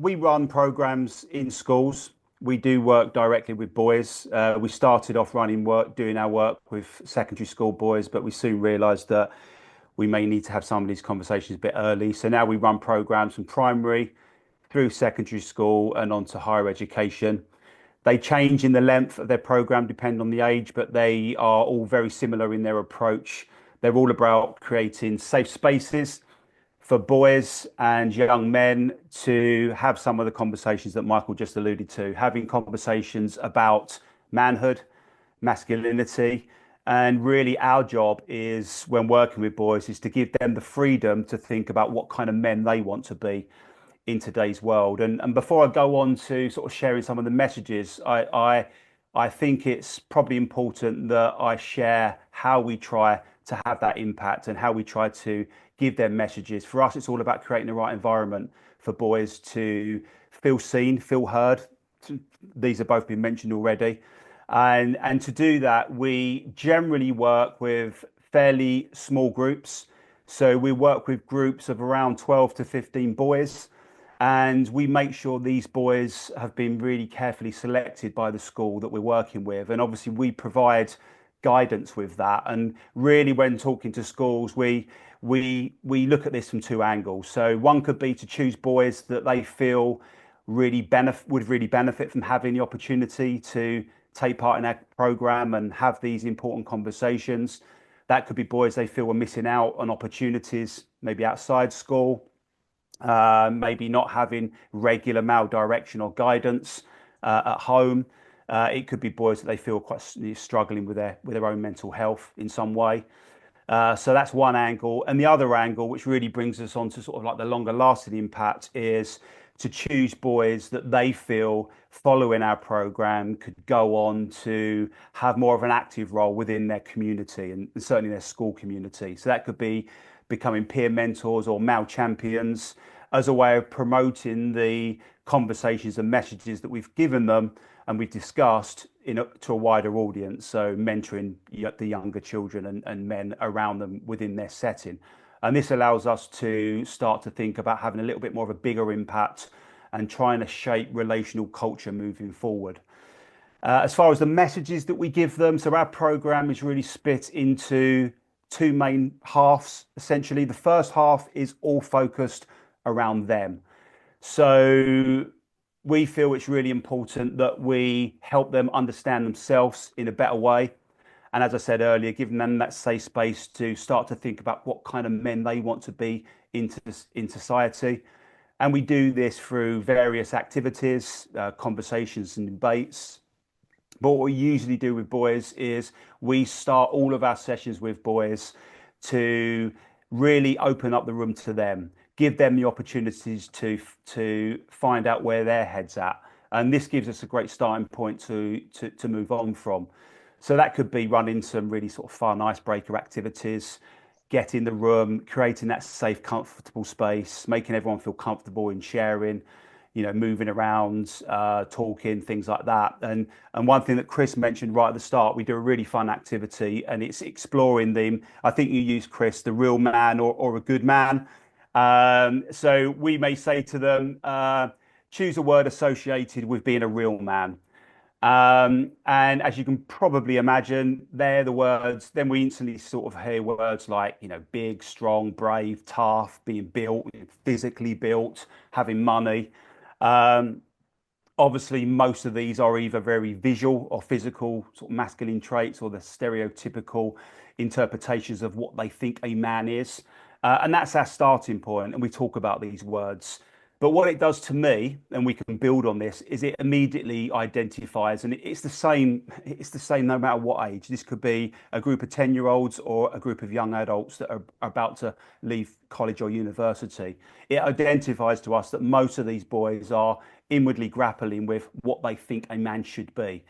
we run programs in schools. We do work directly with boys. We started off doing our work with secondary school boys, but we soon realised that we may need to have some of these conversations a bit early. So now we run programs from primary through secondary school and on to higher education. They change in the length of their program depending on the age, but they are all very similar in their approach. They're all about creating safe spaces for boys and young men to have some of the conversations that Michael just alluded to, having conversations about manhood, masculinity. And really our job is, when working with boys, is to give them the freedom to think about what kind of men they want to be in today's world. And before I go on to sort of sharing some of the messages, I think it's probably important that I share how we try to have that impact and how we try to give them messages. For us, it's all about creating the right environment for boys to feel seen, feel heard. These have both been mentioned already. And to do that, we generally work with fairly small groups. So we work with groups of around 12 to 15 boys. And we make sure these boys have been really carefully selected by the school that we're working with. And obviously we provide guidance with that. And really, when talking to schools, we look at this from two angles. So one could be to choose boys that they feel would really benefit from having the opportunity to take part in our program and have these important conversations. That could be boys they feel are missing out on opportunities, maybe outside school, maybe not having regular male direction or guidance at home. It could be boys that they feel quite struggling with their own mental health in some way. So that's one angle. And the other angle, which really brings us on to sort of like the longer lasting impact, is to choose boys that they feel following our program could go on to have more of an active role within their community and certainly their school community. So that could be becoming peer mentors or male champions as a way of promoting the conversations and messages that we've given them and we've discussed to a wider audience. So mentoring the younger children and men around them within their setting. And this allows us to start to think about having a little bit more of a bigger impact and trying to shape relational culture moving forward. As far as the messages that we give them, so our program is really split into two main halves, essentially. The first half is all focused around them. So we feel it's really important that we help them understand themselves in a better way. And as I said earlier, giving them that safe space to start to think about what kind of men they want to be in society. And we do this through various activities, conversations and debates. But what we usually do with boys is we start all of our sessions with boys to really open up the room to them, give them the opportunities to find out where their head's at. And this gives us a great starting point to move on from. So that could be running some really sort of fun icebreaker activities, get in the room, creating that safe, comfortable space, making everyone feel comfortable in sharing, moving around, talking, things like that. And one thing that Chris mentioned right at the start, we do a really fun activity and it's exploring them. I think you use, Chris, the real man or a good man. So we may say to them, choose a word associated with being a real man. And as you can probably imagine, they're the words. Then we instantly sort of hear words like, big, strong, brave, tough, being built, physically built, having money. Obviously, most of these are either very visual or physical sort of masculine traits or the stereotypical interpretations of what they think a man is. And that's our starting point. And we talk about these words. But what it does to me, and we can build on this, is it immediately identifies, and it's the same no matter what age. This could be a group of 10-year-olds or a group of young adults that are about to leave college or university. It identifies to us that most of these boys are inwardly grappling with what they think a man should be.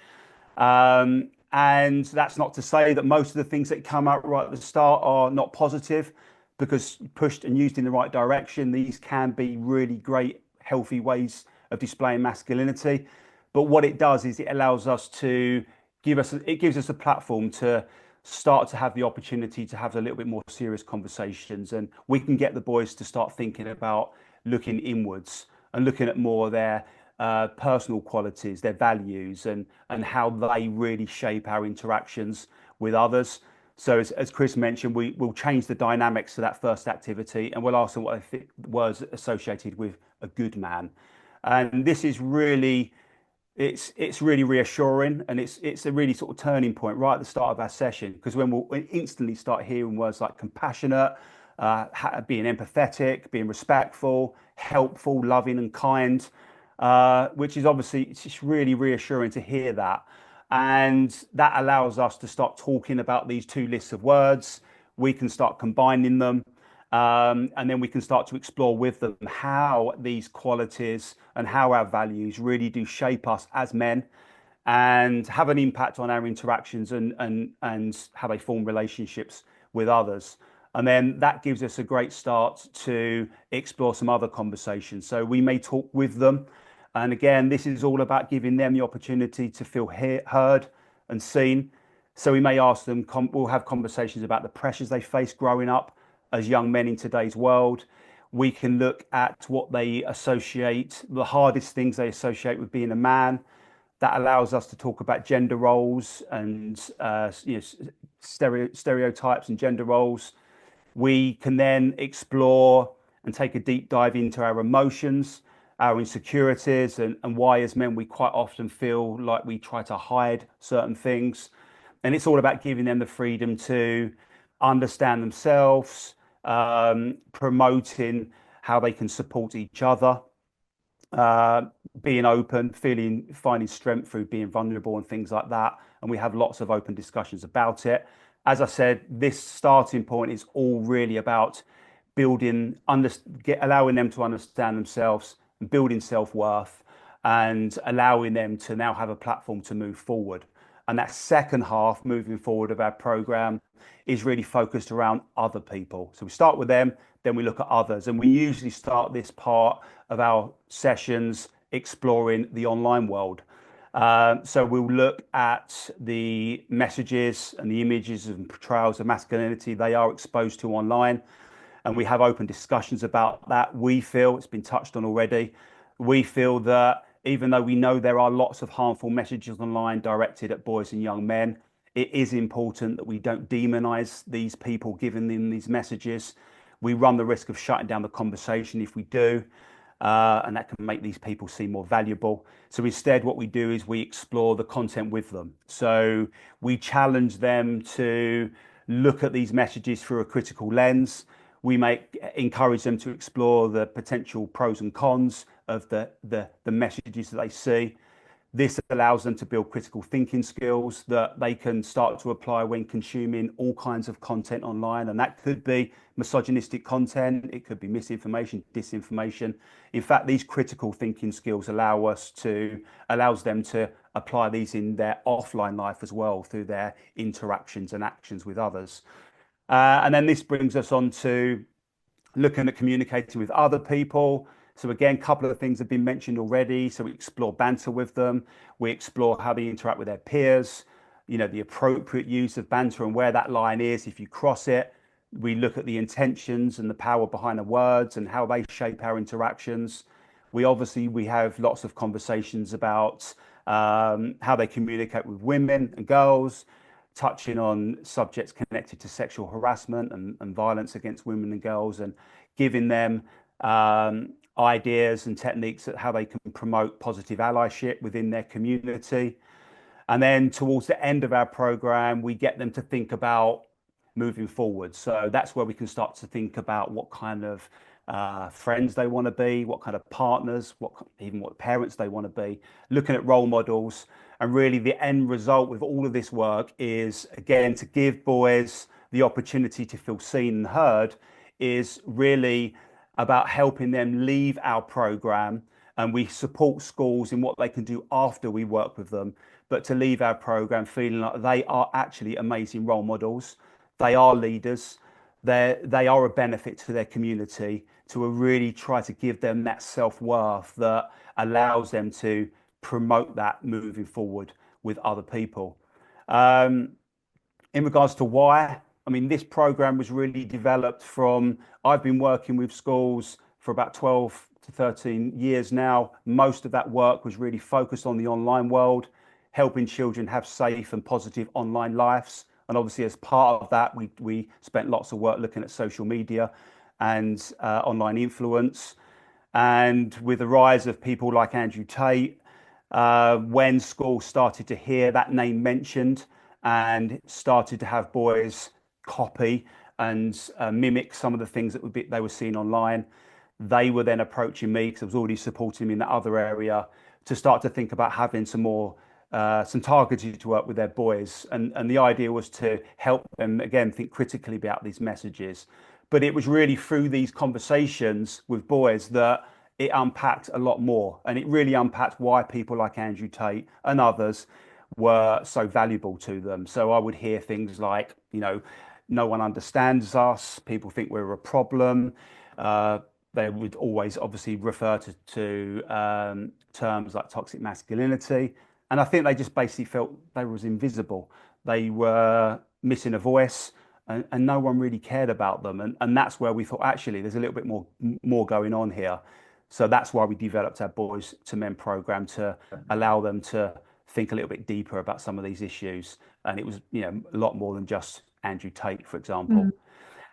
And that's not to say that most of the things that come out right at the start are not positive, because pushed and used in the right direction, these can be really great, healthy ways of displaying masculinity. But what it does is it allows us to it gives us a platform to start to have the opportunity to have a little bit more serious conversations. And we can get the boys to start thinking about looking inwards and looking at more of their personal qualities, their values, and how they really shape our interactions with others. So as Chris mentioned, we will change the dynamics to that first activity, and we'll ask them what they think words associated with a good man. And this is really it's really reassuring, and it's a really sort of turning point right at the start of our session, because when we'll instantly start hearing words like compassionate, being empathetic, being respectful, helpful, loving, and kind, which is obviously it's just really reassuring to hear that. And that allows us to start talking about these two lists of words. We can start combining them. And then we can start to explore with them how these qualities and how our values really do shape us as men and have an impact on our interactions and how they form relationships with others. And then that gives us a great start to explore some other conversations. So we may talk with them. And again, this is all about giving them the opportunity to feel heard and seen. So we may ask them, we'll have conversations about the pressures they face growing up as young men in today's world. We can look at what they associate, the hardest things they associate with being a man. That allows us to talk about gender roles and stereotypes and gender roles. We can then explore and take a deep dive into our emotions, our insecurities, and why as men we quite often feel like we try to hide certain things. And it's all about giving them the freedom to understand themselves, promoting how they can support each other, being open, finding strength through being vulnerable and things like that. And we have lots of open discussions about it. As I said, this starting point is all really about allowing them to understand themselves and building self-worth and allowing them to now have a platform to move forward. And that second half, moving forward of our program, is really focused around other people. So we start with them, then we look at others. And we usually start this part of our sessions exploring the online world. So we'll look at the messages and the images and portrayals of masculinity they are exposed to online. And we have open discussions about that. We feel, it's been touched on already, we feel that even though we know there are lots of harmful messages online directed at boys and young men, it is important that we don't demonize these people giving them these messages. We run the risk of shutting down the conversation if we do, and that can make these people seem more valuable. So instead, what we do is we explore the content with them. So we challenge them to look at these messages through a critical lens. We may encourage them to explore the potential pros and cons of the messages that they see. This allows them to build critical thinking skills that they can start to apply when consuming all kinds of content online. And that could be misogynistic content, it could be misinformation, disinformation. In fact, these critical thinking skills allows them to apply these in their offline life as well through their interactions and actions with others. And then this brings us on to looking at communicating with other people. So again, a couple of things have been mentioned already. So we explore banter with them. We explore how they interact with their peers, the appropriate use of banter and where that line is if you cross it. We look at the intentions and the power behind the words and how they shape our interactions. We have lots of conversations about how they communicate with women and girls, touching on subjects connected to sexual harassment and violence against women and girls, and giving them ideas and techniques at how they can promote positive allyship within their community. And then towards the end of our program, we get them to think about moving forward. So that's where we can start to think about what kind of friends they want to be, what kind of partners, even what parents they want to be, looking at role models. And really the end result with all of this work is, again, to give boys the opportunity to feel seen and heard, is really about helping them leave our program. And we support schools in what they can do after we work with them, but to leave our program feeling like they are actually amazing role models. They are leaders. They are a benefit to their community, to really try to give them that self-worth that allows them to promote that moving forward with other people. In regards to why, this program was really developed from, I've been working with schools for about 12 to 13 years now. Most of that work was really focused on the online world, helping children have safe and positive online lives. And obviously, as part of that, we spent lots of work looking at social media and online influence. And with the rise of people like Andrew Tate, when schools started to hear that name mentioned and started to have boys copy and mimic some of the things that they were seeing online, they were then approaching me, because I was already supporting them in that other area, to start to think about having some targeted work with their boys. And the idea was to help them, again, think critically about these messages. But it was really through these conversations with boys that it unpacked a lot more. And it really unpacked why people like Andrew Tate and others were so valuable to them. So I would hear things like, no one understands us, people think we're a problem. They would always obviously refer to terms like toxic masculinity. And I think they just basically felt they was invisible. They were missing a voice, and no one really cared about them. And that's where we thought, actually, there's a little bit more going on here. So that's why we developed our Boys to Men program, to allow them to think a little bit deeper about some of these issues. And it was, a lot more than just Andrew Tate, for example.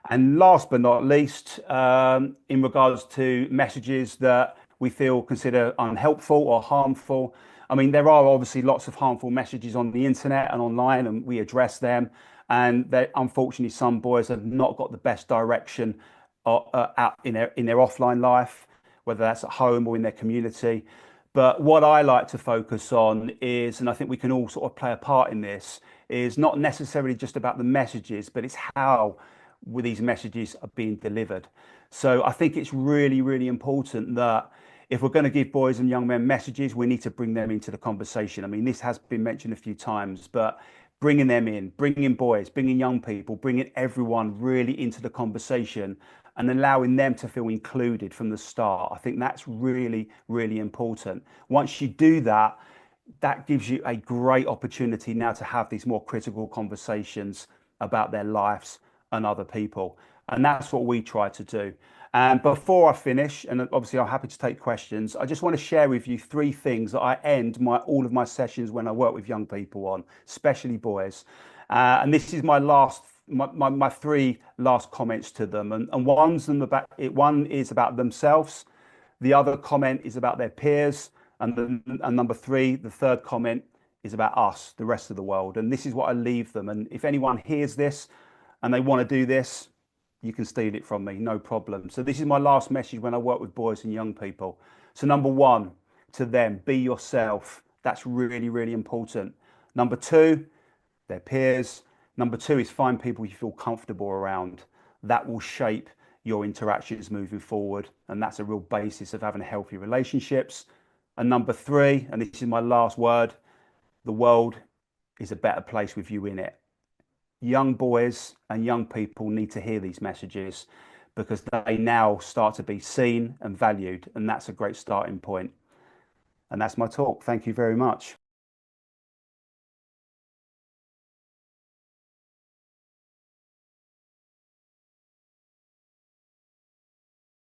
And last but not least, in regards to messages that we consider unhelpful or harmful. I mean, there are obviously lots of harmful messages on the internet and online, and we address them. And unfortunately, some boys have not got the best direction out in their offline life, whether that's at home or in their community. But what I like to focus on is, and I think we can all sort of play a part in this, is not necessarily just about the messages, but it's how these messages are being delivered. So I think it's really, really important that if we're going to give boys and young men messages, we need to bring them into the conversation. I mean, this has been mentioned a few times, but bringing them in, bringing boys, bringing young people, bringing everyone really into the conversation and allowing them to feel included from the start. I think that's really, really important. Once you do that, that gives you a great opportunity now to have these more critical conversations about their lives and other people. And that's what we try to do. And before I finish, and obviously I'm happy to take questions, I just want to share with you 3 things that I end all of my sessions when I work with young people on, especially boys. And this is my 3 last comments to them. And one is about themselves. The other comment is about their peers. And number 3, the third comment, is about us, the rest of the world. And this is what I leave them. And if anyone hears this and they want to do this, you can steal it from me, no problem. So this is my last message when I work with boys and young people. So number 1, to them, be yourself. That's really, really important. Number 2, their peers. Number 2 is find people you feel comfortable around. That will shape your interactions moving forward. And that's a real basis of having healthy relationships. And number 3, and this is my last word, the world is a better place with you in it. Young boys and young people need to hear these messages, because they now start to be seen and valued. And that's a great starting point. And that's my talk. Thank you very much.